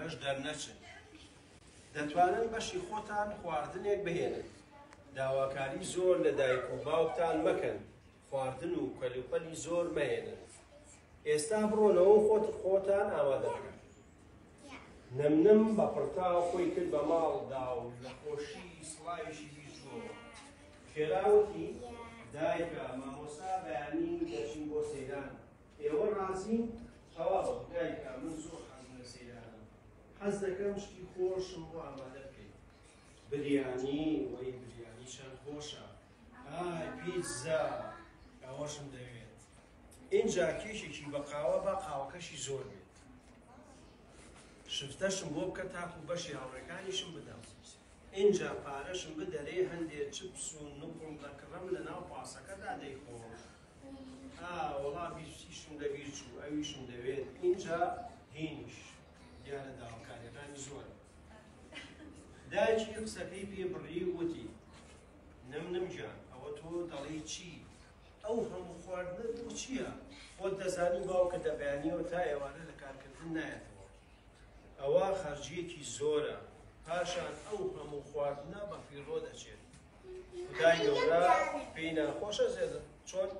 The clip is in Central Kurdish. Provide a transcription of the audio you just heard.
ڕێگەش دەرنەچن. دەتوانن بەشی خۆتان خواردنێک بهێنن. داواکاری زۆر لە دایک و باوکتان مەکەن. خواردن و کەلوپەلی زۆر مەهێنن. ئێستا بڕۆنەوە خۆتان ئامادە بکەن. نمنم بە پڕتاو خۆی کرد بە ماڵدا و لە خۆشی سڵایشی زۆر. خێراوەتی دایکە مامۆستا بەیانی دەچین بۆ سەیران. ئێوە ڕازین؟ ئەوە دایکە من زۆر حەزم لە سەیرانم. حەز دەکەم شتی خۆشم بۆ ئامادە بکەیت. بریانی وەی بریانی چەند خۆشە. ئای پیتزا ئەوەشم دەوێت. اینجا کێشێکی بە قاوە با قاوەکەشی زۆر بێت. شفتەشم بۆ بکە تاکو بەشی هاوڕێکانیشم بدەم. اینجا پارەشم بدەرێ هەندێک چپس و نوپڵ دەکڕم لە ناو پاسەکەدا دەیخۆم. وەڵا بیستیشم دەبیر چوو ئەویشم دەوێت. اینجا هینیش دیارە داواکاریەکانی زۆر. دایکی قسەکەی پێ بڕی وتی نمنم گیان ئەوە تۆ دەڵێی چی؟ ئەو هەموو خواردنە بۆ چییە؟ خۆت دەزانی باوکە دەبیانیەوە تا ئێوارە لە کارکردن نایەتەوە. ئەوە خەرجیەکی زۆرە. پاشان ئەو هەموو خواردنە بە فیڕۆ دەچێت. خودای گەورە پێی ناخۆشە زێدە چۆن